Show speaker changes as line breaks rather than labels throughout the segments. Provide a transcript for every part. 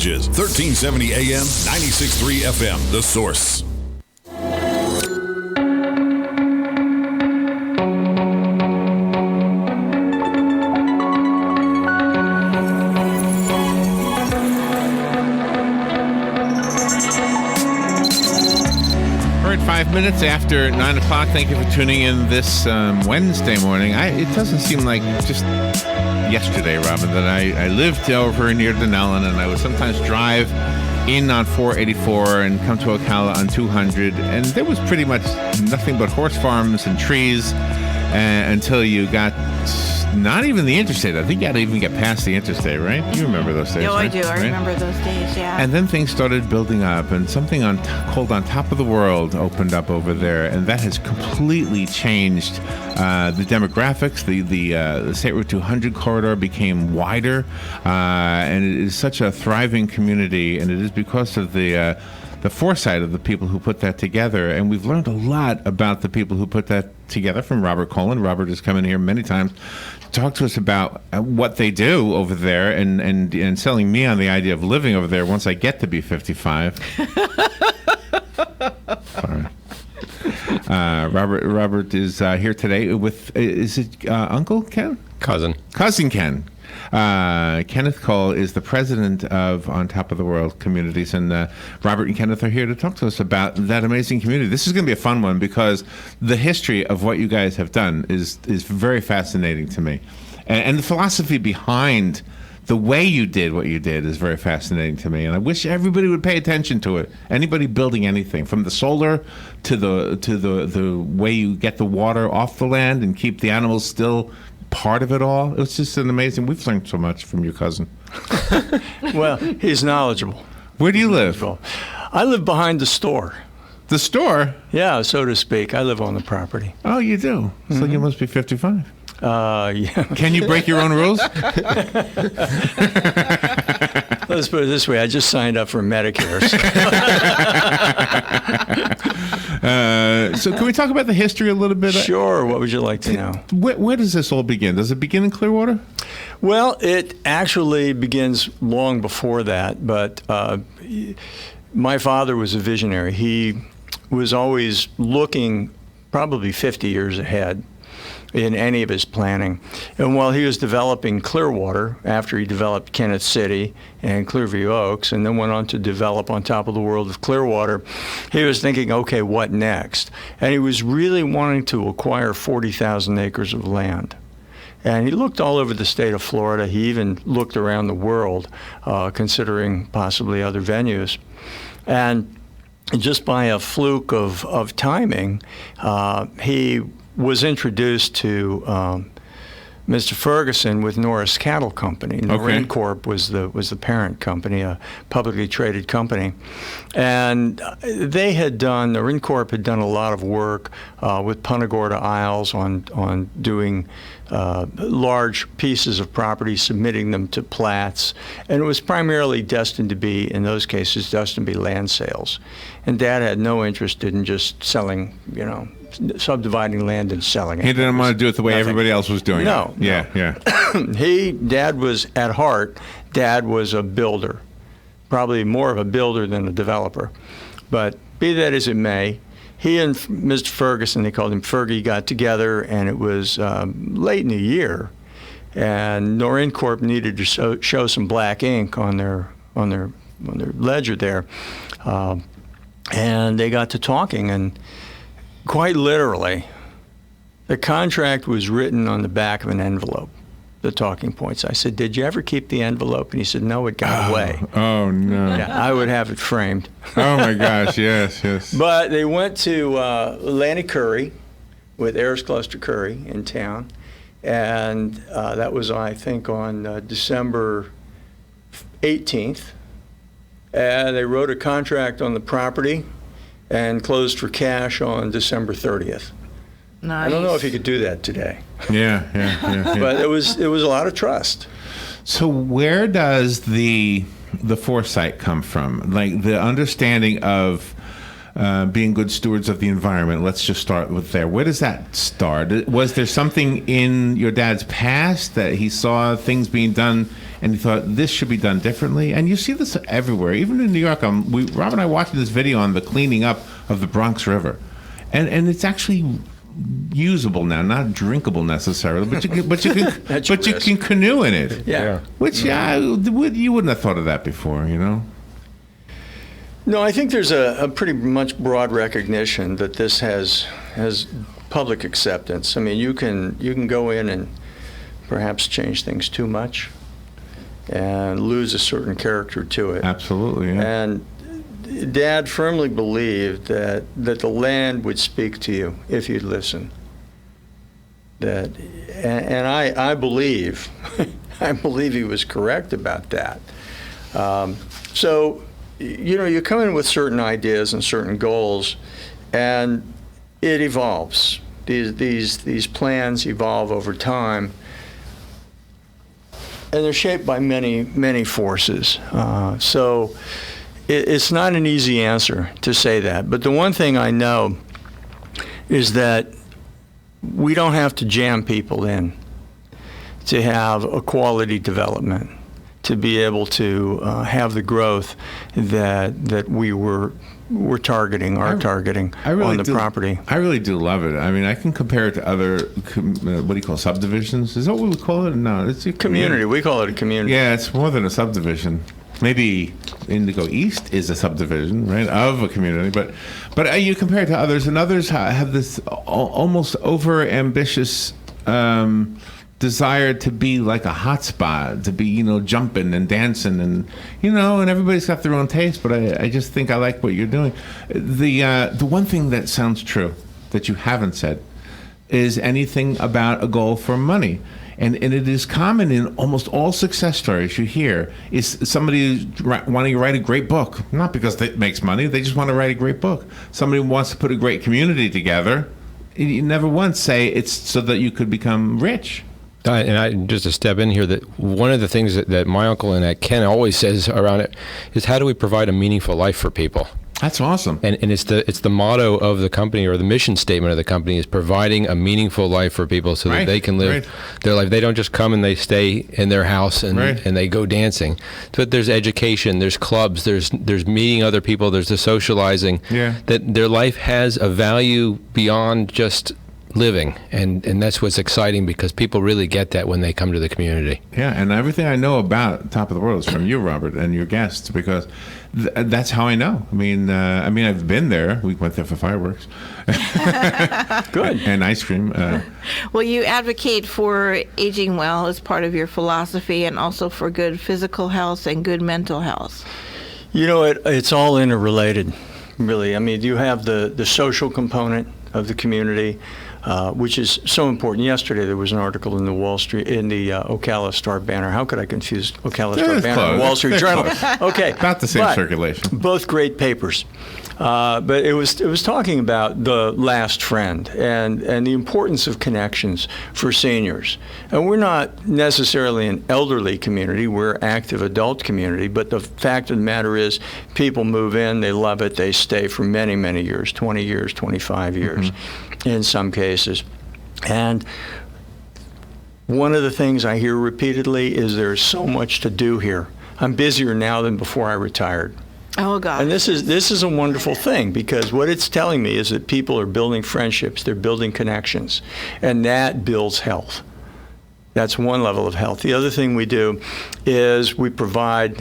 Bridges, 1370 AM, 96.3 FM, The Source.
We're at 5 minutes after 9 o'clock. Thank you for tuning in this Wednesday morning. It doesn't seem like just yesterday, Robin, that I lived over near Dunellen, and I would sometimes drive in on 484 and come to Ocala on 200, and there was pretty much nothing but horse farms and trees until you got not even the interstate. I think you had to even get past the interstate, right? You remember those days,
No,
right?
I do. I remember those days, yeah.
And then things started building up, and something called On Top of the World opened up over there, and that has completely changed the demographics. The State Route 200 corridor became wider, and it is such a thriving community, and it is because of the foresight of the people who put that together. And we've learned a lot about the people who put that together from Robert Colen. Robert has come in here many times to talk to us about what they do over there, and selling me on the idea of living over there once I get to be 55. Sorry. Robert is here today with, is it Uncle Ken?
Cousin
Ken. Kenneth Cole is the president of On Top of the World Communities, and Robert and Kenneth are here to talk to us about that amazing community. This is going to be a fun one because the history of what you guys have done is very fascinating to me, and the philosophy behind the way you did what you did is very fascinating to me, and I wish everybody would pay attention to it. Anybody building anything, from the solar to the way you get the water off the land and keep the animals still part of it all. It was just an amazing. We've learned so much from your cousin.
Well, he's knowledgeable.
Where do you live?
I live behind the store.
The store?
Yeah, so to speak. I live on the property.
Oh, you do? So you must be 55.
Yeah.
Can you break your own rules?
Let's put it this way. I just signed up for Medicare.
So can we talk about the history a little bit?
Sure. What would you like to know?
Where does this all begin? Does it begin in Clearwater?
Well, it actually begins long before that, but my father was a visionary. He was always looking probably 50 years ahead in any of his planning. And while he was developing Clearwater, after he developed Kenneth City and Clearview Oaks, and then went on to develop On Top of the World of Clearwater, he was thinking, okay, what next? And he was really wanting to acquire 40,000 acres of land. And he looked all over the state of Florida. He even looked around the world, considering possibly other venues. And just by a fluke of timing, he was introduced to Mr. Ferguson with Norris Cattle Company. Norrin Corp was the parent company, a publicly traded company, and Norrin Corp had done a lot of work with Punta Gorda Isles on doing large pieces of property, submitting them to plats, and it was primarily destined to be, in those cases, land sales. And Dad had no interest in just selling, subdividing land and selling it.
He didn't want to do it the way everybody else was doing it.
No.
Yeah.
Dad was, at heart, Dad was a builder, probably more of a builder than a developer. But be that as it may, he and Mr. Ferguson, they called him Fergie, got together, and it was late in the year, and Norrin Corp needed to show some black ink on their ledger there, and they got to talking, and quite literally, the contract was written on the back of an envelope, the talking points. I said, "Did you ever keep the envelope?" And he said, "No, it got away."
Oh, no.
Yeah, I would have it framed.
Oh, my gosh, yes.
But they went to Lanny Curry with Ayers Cluster Curry in town, and that was, I think, on December 18th. And they wrote a contract on the property and closed for cash on December 30th.
Nice.
I don't know if you could do that today.
Yeah.
But it was a lot of trust.
So where does the foresight come from? Like the understanding of being good stewards of the environment. Let's just start with there. Where does that start? Was there something in your dad's past that he saw things being done and he thought this should be done differently? And you see this everywhere, even in New York. Rob and I watched this video on the cleaning up of the Bronx River, and it's actually usable now, not drinkable necessarily, but you can canoe in it.
Yeah.
Which you wouldn't have thought of that before, you know.
No, I think there's a pretty much broad recognition that this has public acceptance. I mean, you can go in and perhaps change things too much and lose a certain character to it.
Absolutely, yeah.
And Dad firmly believed that the land would speak to you if you'd listen. And I believe I believe he was correct about that. So, you come in with certain ideas and certain goals, and it evolves. These plans evolve over time, and they're shaped by many forces. So it's not an easy answer to say that. But the one thing I know is that we don't have to jam people in to have a quality development, to be able to have the growth that we're targeting, targeting on the property.
I really do love it. I mean, I can compare it to other, what do you call subdivisions? Is that what we call it? No, it's a
community. We call it a community.
Yeah, it's more than a subdivision. Maybe Indigo East is a subdivision, right, of a community. But you compare it to others, and others have this almost over-ambitious desire to be like a hot spot, to be, jumping and dancing and everybody's got their own taste, but I just think I like what you're doing. The one thing that sounds true that you haven't said is anything about a goal for money. And it is common in almost all success stories you hear is somebody wanting to write a great book, not because it makes money, they just want to write a great book. Somebody wants to put a great community together. You never once say it's so that you could become rich.
And I just to step in here, that one of the things that my uncle and that Ken always says around it is, how do we provide a meaningful life for people?
That's awesome.
And it's the motto of the company, or the mission statement of the company, is providing a meaningful life for people so that they can live their life. They don't just come and they stay in their house and they go dancing. But there's education, there's clubs, there's meeting other people, there's the socializing. Yeah. That their life has a value beyond just living, and that's what's exciting, because people really get that when they come to the community.
Yeah, and everything I know about Top of the World is from you, Robert, and your guests, because that's how I know. I mean, I've been there. We went there for fireworks.
Good.
And ice cream.
Well, you advocate for aging well as part of your philosophy, and also for good physical health and good mental health.
It's all interrelated, really. I mean, you have the social component of the community, which is so important. Yesterday there was an article in the Ocala Star-Banner. How could I confuse Ocala Star-Banner and Wall Street Journal? Okay,
about the same circulation.
Both great papers, but it was talking about the last friend and the importance of connections for seniors. And we're not necessarily an elderly community; we're an active adult community. But the fact of the matter is, people move in, they love it, they stay for many years, 20 years, 25 years. In some cases. And one of the things I hear repeatedly is there's so much to do here. I'm busier now than before I retired.
Oh, God.
And this is a wonderful thing, because what it's telling me is that people are building friendships, they're building connections, and that builds health. That's one level of health. The other thing we do is we provide,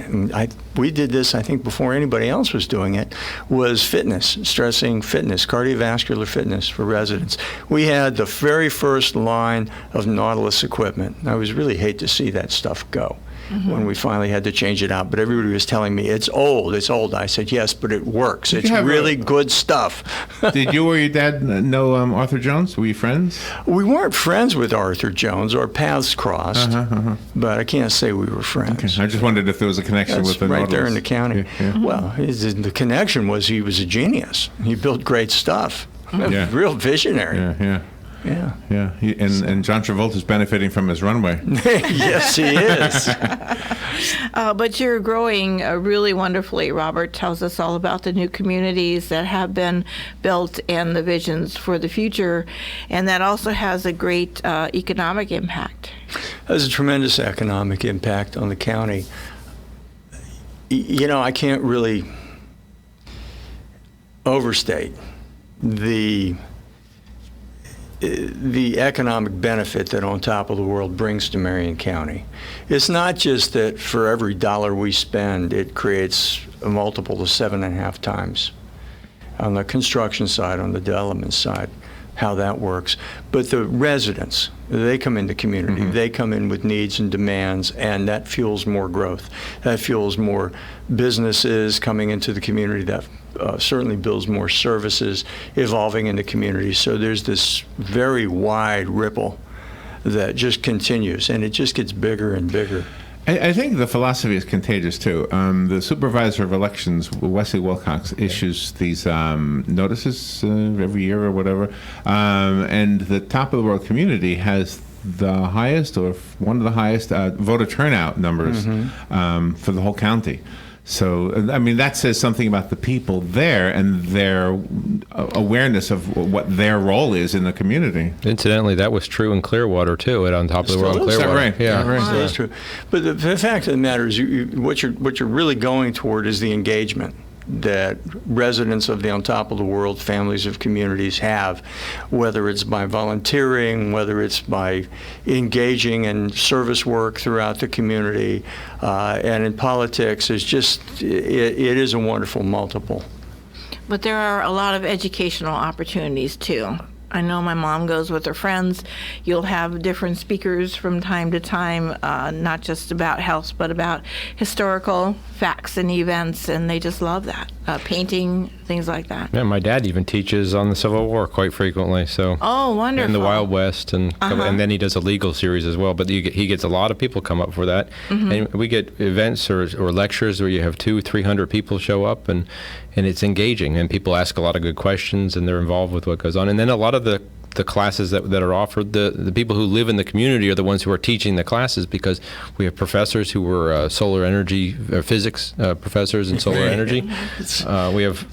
we did this, I think, before anybody else was doing it, was fitness, stressing fitness, cardiovascular fitness for residents. We had the very first line of Nautilus equipment. I was really hate to see that stuff go. When we finally had to change it out. But everybody was telling me, it's old. I said, yes, but it works. It's really good stuff.
Did you or your dad know Arthur Jones? Were you friends?
We weren't friends with Arthur Jones. Our paths crossed, but I can't say we were friends.
Okay. I just wondered if there was a connection with the
right
Nautilus.
There in the county. Yeah. Well, the connection was he was a genius. He built great stuff. Real visionary.
Yeah.
Yeah.
Yeah. And John Travolta's benefiting from his runway.
Yes, he is.
But you're growing really wonderfully. Robert tells us all about the new communities that have been built and the visions for the future, and that also has a great economic impact.
Has a tremendous economic impact on the county. You know, I can't really overstate the economic benefit that On Top of the World brings to Marion County. It's not just that for every dollar we spend, it creates a multiple of 7.5 times on the construction side, on the development side, how that works. But the residents, they come into community, they come in with needs and demands, and that fuels more growth. That fuels more businesses coming into the community. That certainly builds more services evolving in the community. So there's this very wide ripple that just continues, and it just gets bigger and bigger.
I think the philosophy is contagious too. The supervisor of elections, Wesley Wilcox, issues these notices every year or whatever, and the Top of the World community has the highest or one of the highest voter turnout numbers for the whole county. So, I mean, that says something about the people there and their awareness of what their role is in the community.
Incidentally, that was true in Clearwater, too, at On Top of the World Clearwater.
Is that right?
Yeah.
Right.
So that's true. But the fact of the matter is, what you're really going toward is the engagement that residents of the On Top of the World, families of communities have, whether it's by volunteering, whether it's by engaging in service work throughout the community, and in politics. It's just, it is a wonderful multiple.
But there are a lot of educational opportunities too. I know my mom goes with her friends. You'll have different speakers from time to time, not just about health, but about historical facts and events, and they just love that. Painting, things like that.
Yeah, my dad even teaches on the Civil War quite frequently. So.
Oh, wonderful.
And the Wild West, and then he does a legal series as well. But he gets a lot of people come up for that. And we get events or lectures where you have 200-300 people show up, and it's engaging, and people ask a lot of good questions, and they're involved with what goes on. And then a lot of the classes that are offered, the people who live in the community are the ones who are teaching the classes, because we have professors who were solar energy, physics professors in solar energy. We have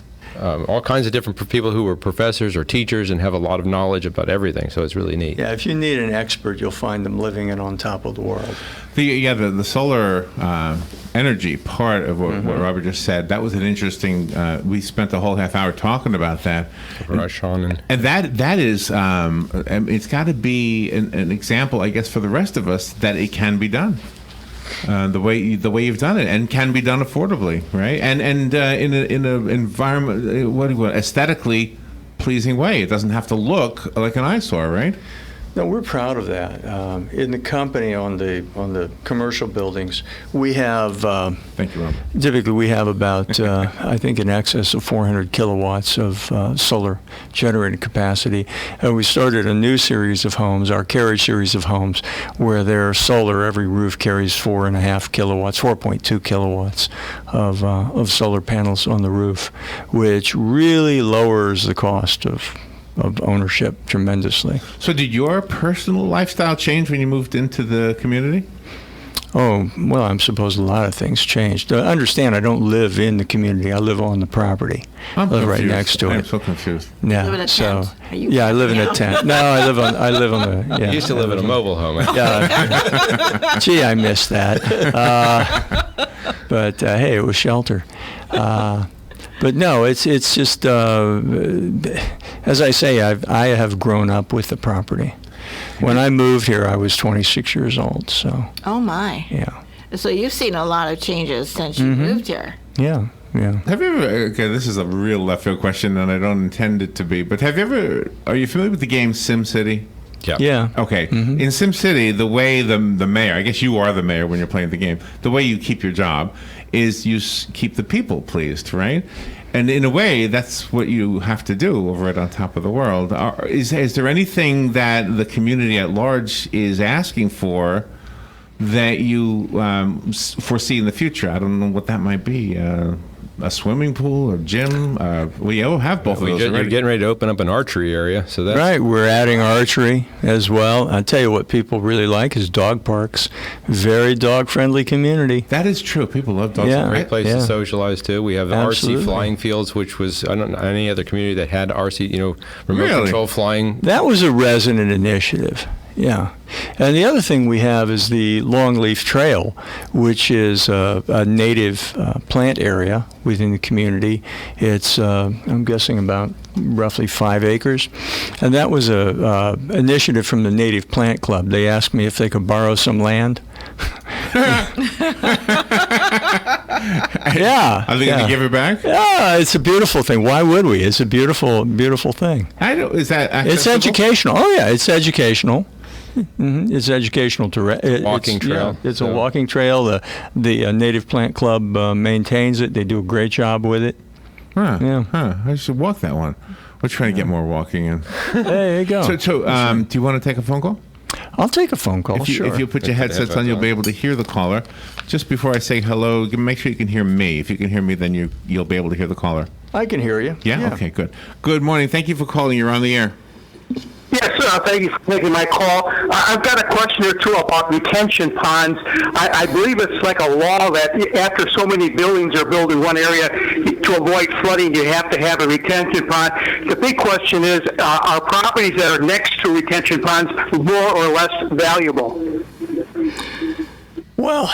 all kinds of different people who are professors or teachers and have a lot of knowledge about everything, so it's really neat.
Yeah, if you need an expert, you'll find them living it On Top of the World.
The solar energy part of what Robert just said, that was an interesting, we spent the whole half hour talking about that. And that is, it's got to be an example, I guess, for the rest of us that it can be done. The way you've done it, and can be done affordably, right? And in an environment, what do you want, aesthetically pleasing way. It doesn't have to look like an eyesore, right?
No, we're proud of that. In the company, on the commercial buildings, we have.
Thank you, Robert.
Typically, we have about I think in excess of 400 kilowatts of solar generating capacity. And we started a new series of homes, our carriage series of homes, where they're solar. Every roof carries 4.5 kilowatts, 4.2 kilowatts of solar panels on the roof, which really lowers the cost of ownership tremendously.
So did your personal lifestyle change when you moved into the community?
Oh, well, I'm supposed a lot of things changed. Understand, I don't live in the community. I live on the property. I live right next to it.
I'm so confused.
Yeah,
You live in a tent?
I live in a tent. No, I live on the. Yeah,
You used to live in a mobile home.
Yeah. Gee, I missed that. But hey, it was shelter. But no, it's just as I say, I have grown up with the property. When I moved here, I was 26 years old. So.
Oh my.
Yeah.
So you've seen a lot of changes since you moved here.
Yeah. Yeah.
Have you ever? Okay, this is a real left field question, and I don't intend it to be. But have you ever? Are you familiar with the game SimCity?
Yeah.
Yeah.
Okay. In SimCity, the way the mayor, I guess you are the mayor when you're playing the game, the way you keep your job is you keep the people pleased, right? And in a way, that's what you have to do over at On Top of the World. Is there anything that the community at large is asking for that you foresee in the future? I don't know what that might be. a swimming pool or gym? We have both of those already.
You're getting ready to open up an archery area, so that's
right. We're adding archery as well. I'll tell you what people really like is dog parks. Very dog-friendly community.
That is true. People love dogs.
Yeah.
great place to socialize too. We have
Absolutely.
RC flying fields, which was I don't know any other community that had RC, remote control flying.
That was a resident initiative. Yeah. And the other thing we have is the Longleaf Trail, which is a native plant area within the community. It's, I'm guessing, about roughly 5 acres. And that was a initiative from the Native Plant Club. They asked me if they could borrow some land. Yeah.
Are they going to give it back?
Yeah, it's a beautiful thing. Why would we? It's a beautiful, beautiful thing.
Is that accessible?
It's educational. Oh, yeah, it's educational. Mm-hmm. It's educational.
Walking trail.
Yeah, it's a walking trail. The Native Plant Club maintains it. They do a great job with it.
I should walk that one. We're trying to get more walking in.
There you go.
So do you want to take a phone call?
I'll take a phone call, sure.
If you put your headsets on, you'll be able to hear the caller. Just before I say hello, make sure you can hear me. If you can hear me, then you'll be able to hear the caller.
I can hear you.
Yeah? Okay, good. Good morning. Thank you for calling. You're on the air.
Yes, thank you for taking my call. I've got a question or two about retention ponds. I believe it's like a law that after so many buildings are built in one area, to avoid flooding, you have to have a retention pond. The big question is, are properties that are next to retention ponds more or less valuable?
Well,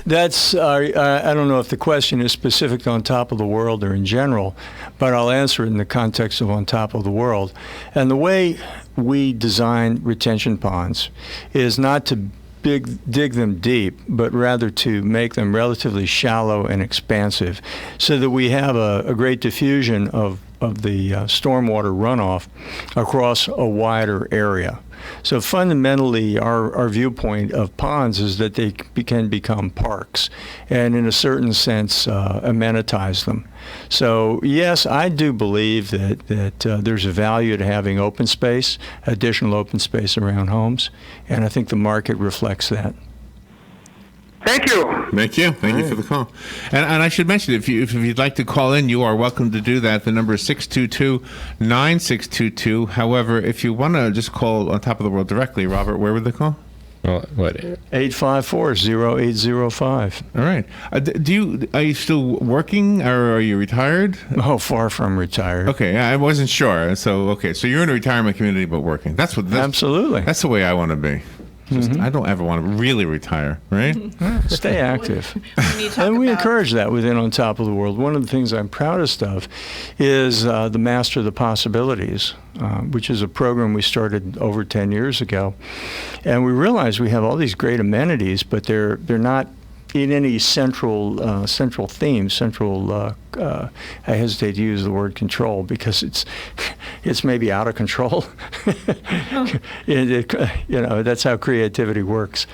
that's, I don't know if the question is specific to On Top of the World or in general, but I'll answer it in the context of On Top of the World. And the way we design retention ponds is not to dig them deep, but rather to make them relatively shallow and expansive so that we have a great diffusion of the stormwater runoff across a wider area. So fundamentally, our viewpoint of ponds is that they can become parks and in a certain sense amenitize them. So yes, I do believe that there's a value to having open space, additional open space around homes, and I think the market reflects that.
Thank you.
Thank you for the call. And I should mention, if you'd like to call in, you are welcome to do that. The number is 622-9622. However, if you want to just call On Top of the World directly, Robert, where would they call?
Well, what?
854-0805.
All right. Are you still working, or are you retired?
Oh, far from retired.
Okay, I wasn't sure. So you're in a retirement community but working.
Absolutely.
That's the way I want to be. I don't ever want to really retire, right?
Stay active. And we encourage that within On Top of the World. One of the things I'm proudest of is the Master the Possibilities, which is a program we started over 10 years ago. And we realized we have all these great amenities, but they're not in any central theme, I hesitate to use the word control because it's maybe out of control. That's how creativity works.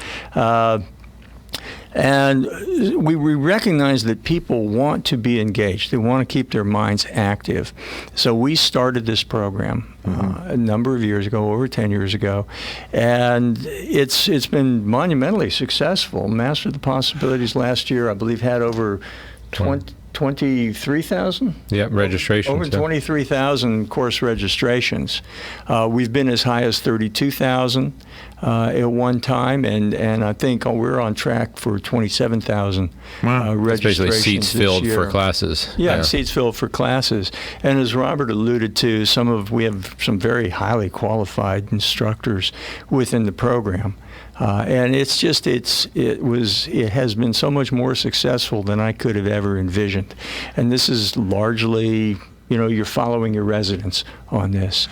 And we recognize that people want to be engaged. They want to keep their minds active. So we started this program a number of years ago, over 10 years ago, and it's been monumentally successful. Master the Possibilities last year, I believe, had over 23,000?
Yeah, registrations.
Over 23,000 course registrations. We've been as high as 32,000 at one time, and I think we're on track for 27,000 registrations.
Basically seats filled for classes.
Yeah, seats filled for classes. And as Robert alluded to, we have some very highly qualified instructors within the program. And it has been so much more successful than I could have ever envisioned. And this is largely, you're following your residents on this.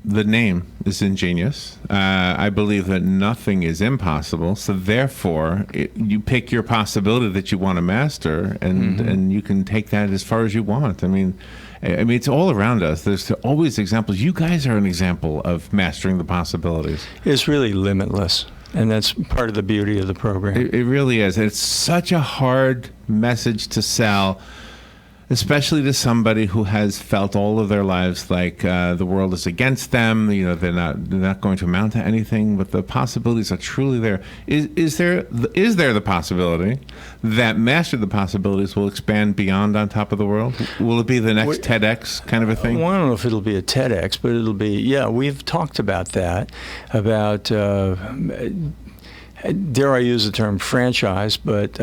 The name is ingenious. I believe that nothing is impossible. So therefore, you pick your possibility that you want to master, and you can take that as far as you want. I mean, it's all around us. There's always examples. You guys are an example of mastering the possibilities.
It's really limitless, and that's part of the beauty of the program.
It really is. It's such a hard message to sell. especially to somebody who has felt all of their lives like the world is against them. They're not going to amount to anything, but the possibilities are truly there. Is there the possibility that Master the Possibilities will expand beyond On Top of the World? Will it be the next TEDx kind of a thing?
Well, I don't know if it'll be a TEDx, but it'll be, we've talked about that, about, dare I use the term franchise, but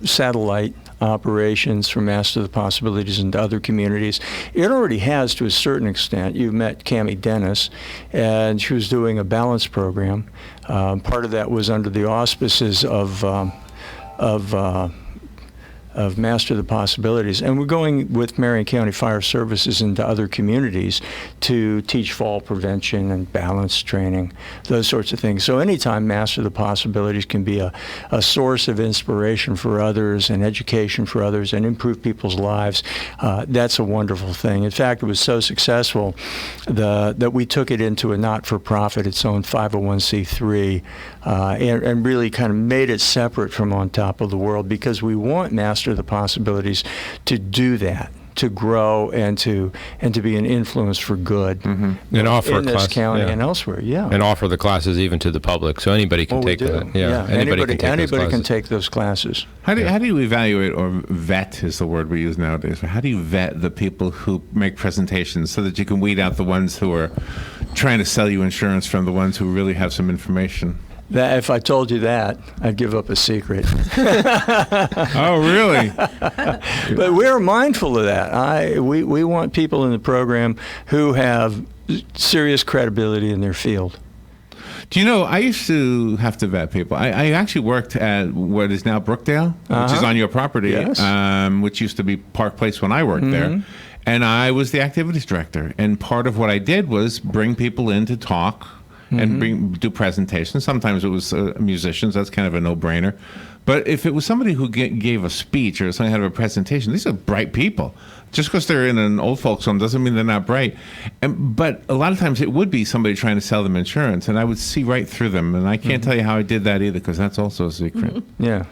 satellite operations from Master the Possibilities into other communities. It already has to a certain extent. You've met Cammie Dennis, and she was doing a balance program. Part of that was under the auspices of Master the Possibilities. And we're going with Marion County Fire Services into other communities to teach fall prevention and balance training, those sorts of things. So anytime Master the Possibilities can be a source of inspiration for others and education for others and improve people's lives, that's a wonderful thing. In fact, it was so successful that we took it into a not-for-profit, its own 501c3, and really kind of made it separate from On Top of the World, because we want Master the Possibilities to do that, to grow and to be an influence for good
and offer
in this county and elsewhere.
And offer the classes even to the public, so anybody can take that.
Anybody can take those classes.
How do you evaluate, or vet is the word we use nowadays? How do you vet the people who make presentations so that you can weed out the ones who are trying to sell you insurance from the ones who really have some information?
That if I told you that, I'd give up a secret.
Oh, really?
But we're mindful of that. We want people in the program who have serious credibility in their field.
Do you know, I used to have to vet people. I actually worked at what is now Brookdale, which is on your property,
yes.
Which used to be Park Place when I worked there. And I was the activities director. And part of what I did was bring people in to talk and do presentations. Sometimes it was musicians. That's kind of a no-brainer. But if it was somebody who gave a speech or something, had a presentation, these are bright people. Just because they're in an old folks home doesn't mean they're not bright. But a lot of times it would be somebody trying to sell them insurance, and I would see right through them. And I can't tell you how I did that either, because that's also a secret.
Yeah.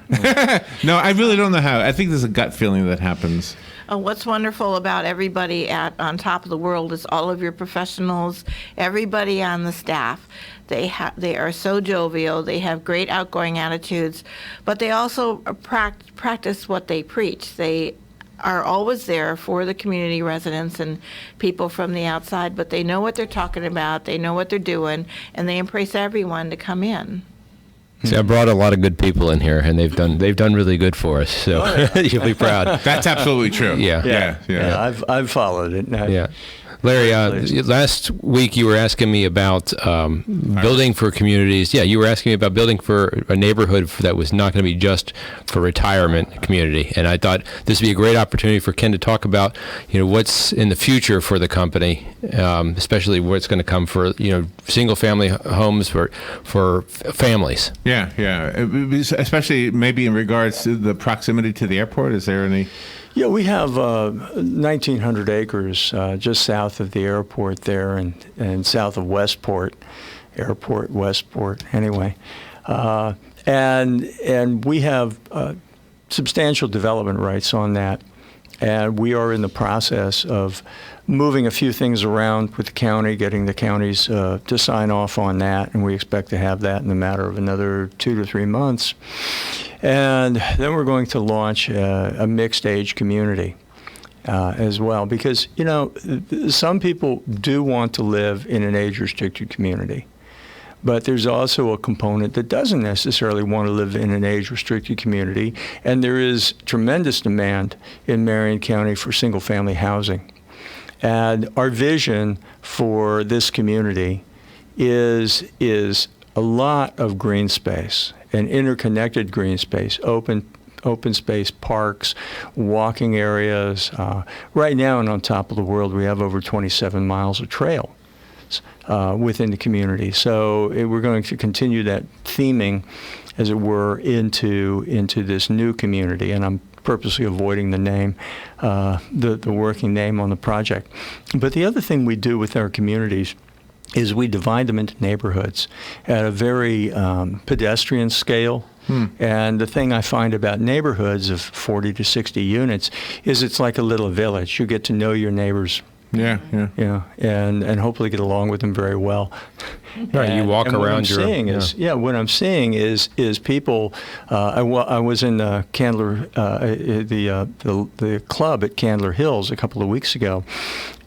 No, I really don't know how. I think there's a gut feeling that happens.
What's wonderful about everybody at On Top of the World is all of your professionals, everybody on the staff. They are so jovial. They have great outgoing attitudes, but they also practice what they preach. They are always there for the community residents and people from the outside, but they know what they're talking about. They know what they're doing, and they embrace everyone to come in.
See, I brought a lot of good people in here, and they've done really good for us. So you'll be proud.
That's absolutely true.
Yeah.
I've followed it.
Yeah. Larry, last week you were asking me about building for communities. Yeah, you were asking me about building for a neighborhood that was not going to be just for retirement community. And I thought this would be a great opportunity for Ken to talk about, what's in the future for the company, especially what's going to come for, single-family homes for families.
Yeah. Especially maybe in regards to the proximity to the airport. Is there any...
Yeah, we have 1,900 acres just south of the airport there, and south of Westport, anyway. And we have substantial development rights on that. And we are in the process of moving a few things around with the county, getting the counties to sign off on that, and we expect to have that in a matter of another 2 to 3 months. And then we're going to launch a mixed-age community as well, because, some people do want to live in an age-restricted community. But there's also a component that doesn't necessarily want to live in an age-restricted community, and there is tremendous demand in Marion County for single-family housing. And our vision for this community is a lot of green space, an interconnected green space, open space parks, walking areas. Right now, and On Top of the World, we have over 27 miles of trail within the community. So we're going to continue that theming, as it were, into this new community. And I'm purposely avoiding the name, the working name on the project. But the other thing we do with our communities is we divide them into neighborhoods at a very pedestrian scale. And the thing I find about neighborhoods of 40 to 60 units is it's like a little village. You get to know your neighbors.
Yeah.
And hopefully get along with them very well.
Right, you walk around your.
What I'm seeing is people. I was in Candler, the club at Candler Hills a couple of weeks ago,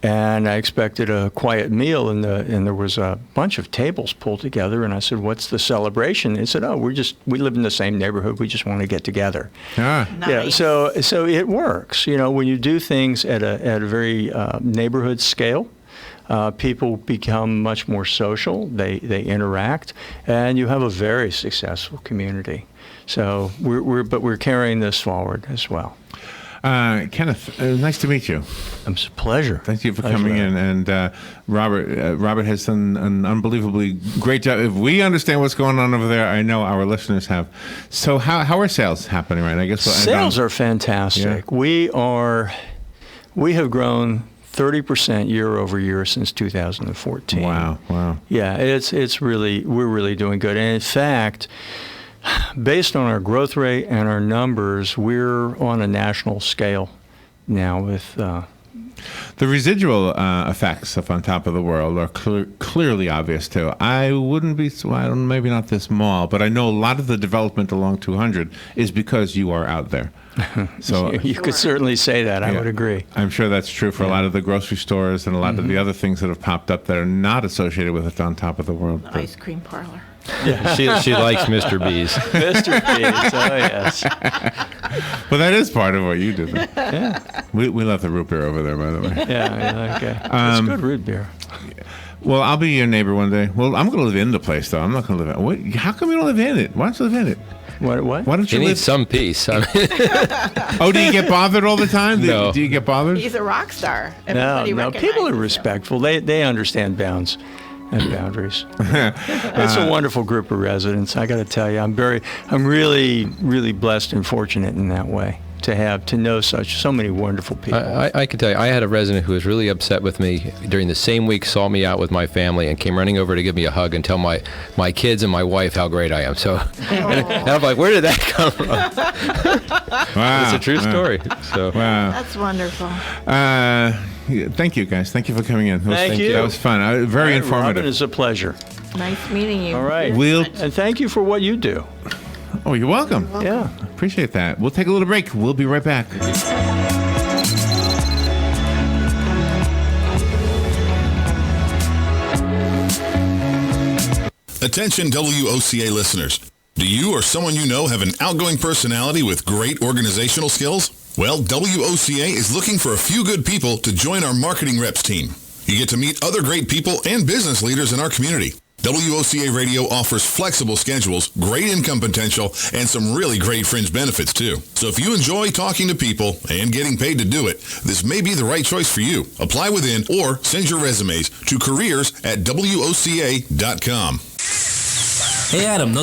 and I expected a quiet meal, and there was a bunch of tables pulled together, and I said, "What's the celebration?" They said, "Oh, we live in the same neighborhood. We just want to get together."
Ah.
Nice.
Yeah, so it works. When you do things at a very neighborhood scale. People become much more social. They interact, and you have a very successful community. So we're carrying this forward as well.
Kenneth, nice to meet you.
It's a pleasure.
Thank you for coming in. And Robert has done an unbelievably great job. If we understand what's going on over there, I know our listeners have. So how are sales happening right now? I guess
sales are fantastic.
Yeah.
We have grown 30% year over year since 2014.
Wow.
Yeah, we're really doing good. And in fact, based on our growth rate and our numbers, we're on a national scale now with
the residual effects of On Top of the World are clearly obvious too. I wouldn't be, maybe not this mall, but I know a lot of the development along 200 is because you are out there. So
you could certainly say that. I would agree.
I'm sure that's true for a lot of the grocery stores and a lot of the other things that have popped up that are not associated with it On Top of the World.
The ice cream parlor.
Yeah. she likes Mr. B's.
Mr. B's, oh yes.
Well, that is part of what you do. Yeah. We love the root beer over there, by the way.
Yeah, okay. It's good root beer.
Well, I'll be your neighbor one day. Well, I'm going to live in the place, though. I'm not going to live in it. How come you don't live in it? Why don't you live in it?
What?
Why don't you
need
live?
some peace.
Oh, do you get bothered all the time?
No.
Do you get bothered?
He's a rock star.
No.
Everybody
People are
recognizes him.
respectful. They understand bounds and boundaries. It's a wonderful group of residents. I got to tell you, I'm really, really blessed and fortunate in that way to know so many wonderful people.
I can tell you, I had a resident who was really upset with me during the same week, saw me out with my family, and came running over to give me a hug and tell my kids and my wife how great I am. So, and I'm like, where did that come from?
Wow.
It's a true story. So,
wow.
That's wonderful.
Thank you, guys. Thank you for coming in.
Thank you.
That was fun. Very informative.
Robin, it's a pleasure.
Nice meeting you.
All right. And thank you for what you do.
Oh, you're welcome.
Yeah.
Appreciate that. We'll take a little break. We'll be right back.
Attention WOCA listeners. Do you or someone you know have an outgoing personality with great organizational skills? Well, WOCA is looking for a few good people to join our marketing reps team. You get to meet other great people and business leaders in our community. WOCA Radio offers flexible schedules, great income potential, and some really great fringe benefits too. So if you enjoy talking to people and getting paid to do it, this may be the right choice for you. Apply within or send your resumes to careers@woca.com.
Hey Adam,